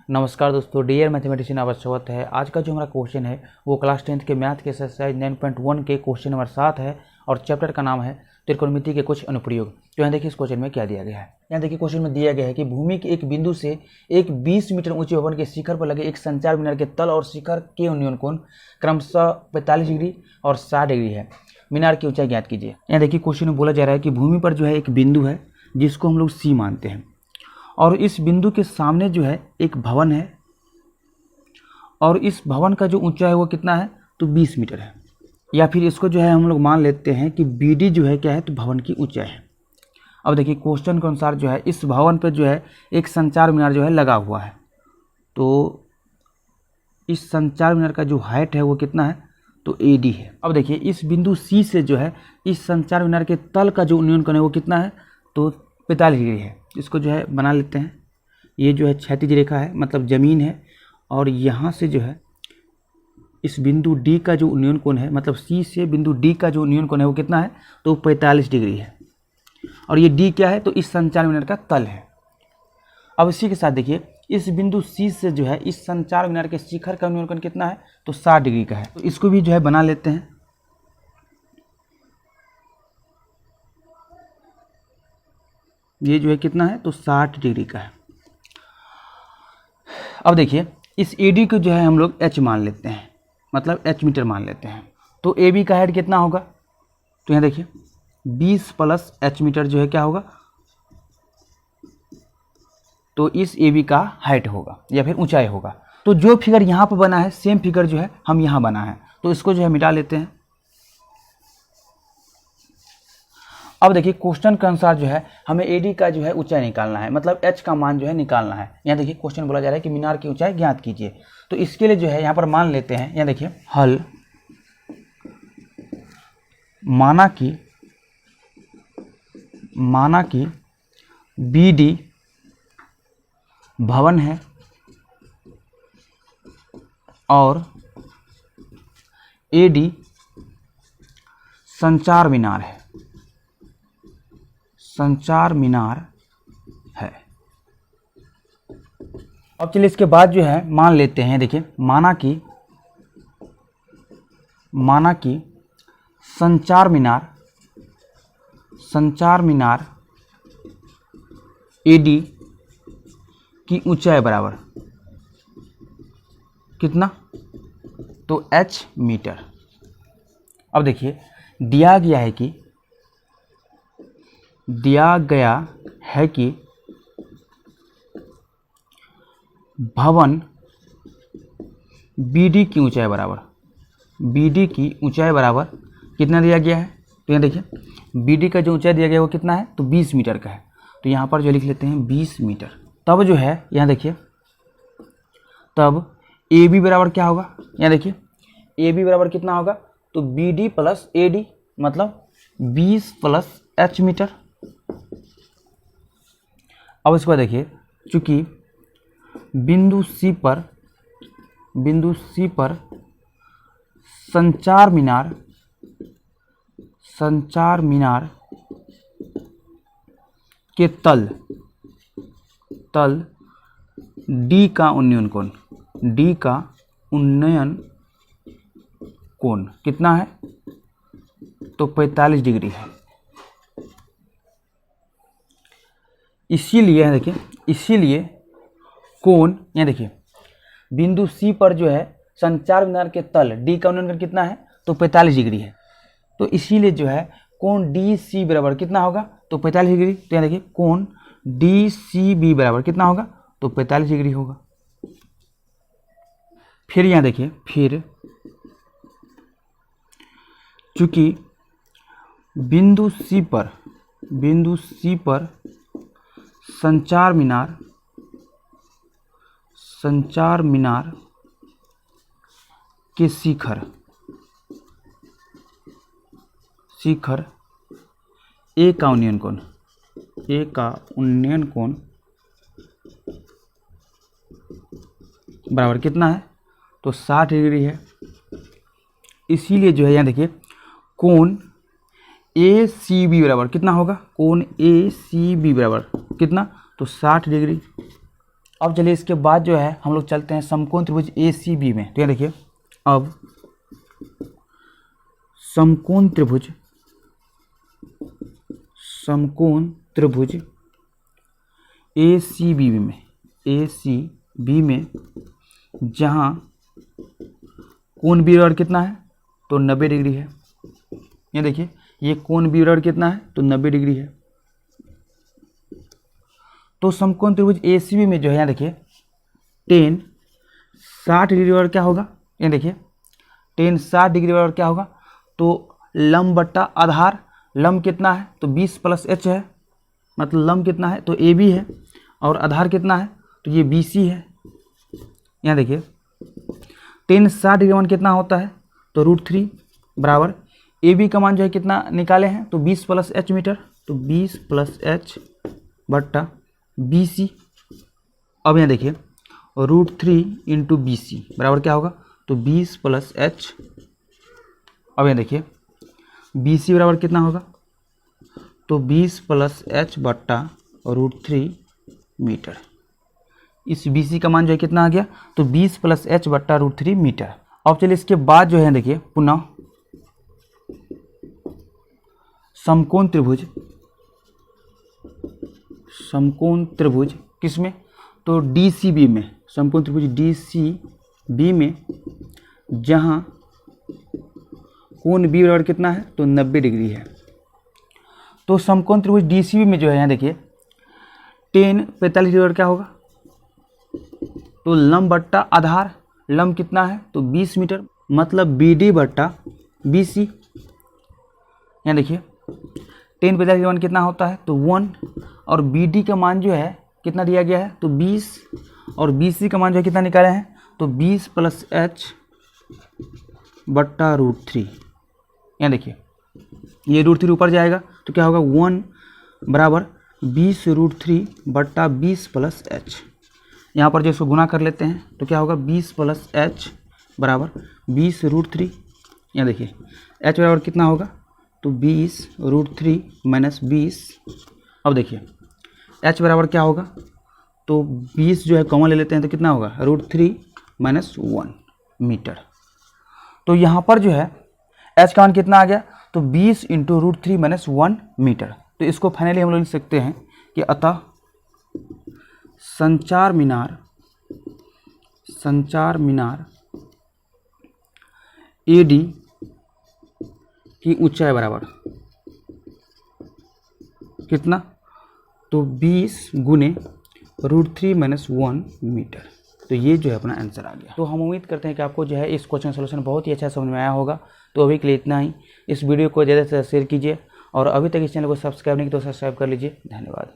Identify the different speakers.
Speaker 1: नमस्कार दोस्तों, dear mathematician आपका स्वागत है। आज का जो हमारा क्वेश्चन है वो क्लास 10th के मैथ के एक्सरसाइज 9.1 के क्वेश्चन नंबर 7 है और चैप्टर का नाम है त्रिकोणमिति के कुछ अनुप्रयोग। तो यहाँ देखिए इस क्वेश्चन में क्या दिया गया है। यहाँ देखिए क्वेश्चन में दिया गया है कि भूमि के एक बिंदु से एक 20 मीटर ऊंचे भवन के शिखर पर लगे एक संचार मीनार के तल और शिखर के न्यून कोण क्रमशः 45 डिग्री और 60 डिग्री है। मीनार की ऊंचाई ज्ञात कीजिए। यहाँ देखिए क्वेश्चन में बोला जा रहा है कि भूमि पर जो है एक बिंदु है जिसको हम लोग सी मानते हैं और इस बिंदु के सामने जो है एक भवन है और इस भवन का जो ऊंचाई है वो कितना है तो 20 मीटर है। या फिर इसको जो है हम लोग मान लेते हैं कि BD जो है क्या है तो भवन की ऊंचाई है। अब देखिए क्वेश्चन के अनुसार जो है इस भवन पर जो है एक संचार मीनार जो है लगा हुआ है, तो इस संचार मीनार का जो हाइट है वो कितना है तो AD है। अब देखिए इस बिंदु C से जो है इस संचार मीनार के तल का जो उन्नयन कोण है वो कितना है तो 45 डिग्री है। इसको जो है बना लेते हैं। ये जो है क्षैतिज रेखा है मतलब ज़मीन है और यहाँ से जो है इस बिंदु D का जो उन्नयन कोण है मतलब C से बिंदु D का जो उन्नयन कोण है वो कितना है तो 45 डिग्री है। और ये D क्या है तो इस संचार मीनार का तल है। अब इसी के साथ देखिए इस बिंदु C से जो है इस संचार मीनार के शिखर का उन्नयन कोण कितना है तो 60 डिग्री का है। तो इसको भी जो है बना लेते हैं। ये जो है कितना है तो 60 डिग्री का है। अब देखिए इस AD को जो है हम लोग H मान लेते हैं मतलब H मीटर मान लेते हैं। तो AB का हाइट कितना होगा तो यहाँ देखिए 20 प्लस H मीटर जो है क्या होगा तो इस AB का हाइट होगा या फिर ऊंचाई होगा। तो जो फिगर यहाँ पर बना है सेम फिगर जो है हम यहाँ बना है, तो इसको जो है मिटा लेते हैं। अब देखिए क्वेश्चन के अनुसार जो है हमें AD का जो है ऊंचाई निकालना है मतलब H का मान जो है निकालना है। यहाँ देखिए क्वेश्चन बोला जा रहा है कि मीनार की ऊंचाई ज्ञात कीजिए। तो इसके लिए जो है यहाँ पर मान लेते हैं। यहाँ देखिए हल माना कि BD भवन है और AD संचार मीनार है। अब चलिए इसके बाद जो है मान लेते हैं। देखिए माना कि संचार मीनार AD की ऊंचाई बराबर कितना तो H मीटर। अब देखिए दिया गया है कि भवन BD की ऊंचाई बराबर कितना दिया गया है तो यहाँ देखिए BD का जो ऊंचाई दिया गया है वो कितना है तो 20 मीटर का है। तो यहाँ पर जो लिख लेते हैं 20 मीटर। तब जो है यहाँ देखिए तब AB बराबर क्या होगा। यहाँ देखिए AB बराबर कितना होगा तो BD प्लस AD मतलब 20 प्लस H मीटर। अब इसको देखिए चूंकि बिंदु C पर संचार मीनार के तल D का उन्नयन कोण कितना है तो 45 डिग्री है। इसीलिए कोण यहाँ देखिए बिंदु C पर जो है संचार मीनार के तल D का उन्नयन कोण कितना है तो 45 डिग्री है। तो इसीलिए जो है कोण DC बराबर कितना होगा तो 45 डिग्री। तो यहाँ देखिए कोण DCB बराबर कितना होगा तो 45 डिग्री होगा। फिर यहाँ देखिए चूंकि बिंदु C पर संचार मीनार के शिखर A का उन्नयन कोण बराबर कितना है तो 60 डिग्री है। इसीलिए जो है यहाँ देखिए कोण ACB बराबर कितना होगा, कोण ACB बराबर कितना तो 60 डिग्री। अब चलिए इसके बाद जो है हम लोग चलते हैं समकोण त्रिभुज ACB में। तो यहाँ देखिए, अब समकोण त्रिभुज ACB में जहाँ कोण बी बराबर कितना है, तो 90 डिग्री है। ये देखिए, ये कोण बी बराबर कितना है, तो 90 डिग्री है। तो समकोण त्रिभुज ACB में जो है, यहाँ देखिए tan 60 डिग्री बराबर क्या होगा, ये देखिए tan 60 डिग्री बराबर क्या होगा, तो लंब बट्टा आधार, लंब कितना है, तो 20 प्लस h है, मतलब लंब कितना है, तो AB है, और आधार कितना है, तो ये BC है। यहाँ देखिए tan 60 डिग्री मान कितना होता है, तो √3 बराबर AB का मान जो है कितना निकाले हैं, तो 20 प्लस h मीटर, तो 20 प्लस h बट्टा BC। अब यहाँ देखिए √3 इंटू BC बराबर क्या होगा, तो 20 प्लस h। अब यहाँ देखिए BC बराबर कितना होगा, तो 20 प्लस h बट्टा √3 मीटर। इस BC का मान जो है कितना आ गया, तो 20 प्लस h बट्टा √3 मीटर। अब चलिए इसके बाद जो है देखिए पुनः समकोण त्रिभुज किसमें, तो DCB में, समकोण त्रिभुज DCB में जहाँ कोण B बराबर कितना है, तो 90 डिग्री है। तो समकोण त्रिभुज DCB में जो है यहाँ देखिए tan 45 डिग्री बराबर क्या होगा, तो लंब बट्टा आधार, लंब कितना है, तो 20 मीटर, मतलब BD बट्टा BC। यहाँ देखिए tan 45 डिग्री मान कितना होता है, तो 1, और BD का मान जो है कितना दिया गया है, तो 20, और BC का मान जो है कितना निकाले हैं, तो 20 प्लस h बट्टा √3। यहाँ देखिए ये √3 ऊपर जाएगा तो क्या होगा, 1 बराबर 20 √3 बट्टा 20 प्लस h। यहाँ पर जो इसको गुना कर लेते हैं तो क्या होगा, 20 प्लस h बराबर 20 √3। यहाँ देखिए h बराबर कितना होगा, तो 20 √3 माइनस 20। अब देखिए h बराबर क्या होगा, तो 20 जो है कॉमन ले लेते हैं तो कितना होगा, √3 माइनस 1 मीटर। तो यहाँ पर जो है h का मान कितना आ गया, तो 20 इंटू √3 माइनस 1 मीटर। तो इसको फाइनली हम लोग लिख सकते हैं कि अतः संचार मीनार AD की ऊंचाई बराबर कितना, तो 20 गुने √3 माइनस 1 मीटर। तो ये जो है अपना आंसर आ गया। तो हम उम्मीद करते हैं कि आपको जो है इस क्वेश्चन सोल्यूशन बहुत ही अच्छा समझ में आया होगा। तो अभी के लिए इतना ही। इस वीडियो को ज़्यादा से ज़्यादा शेयर कीजिए, और अभी तक इस चैनल को सब्सक्राइब नहीं किया तो सब्सक्राइब कर लीजिए। धन्यवाद।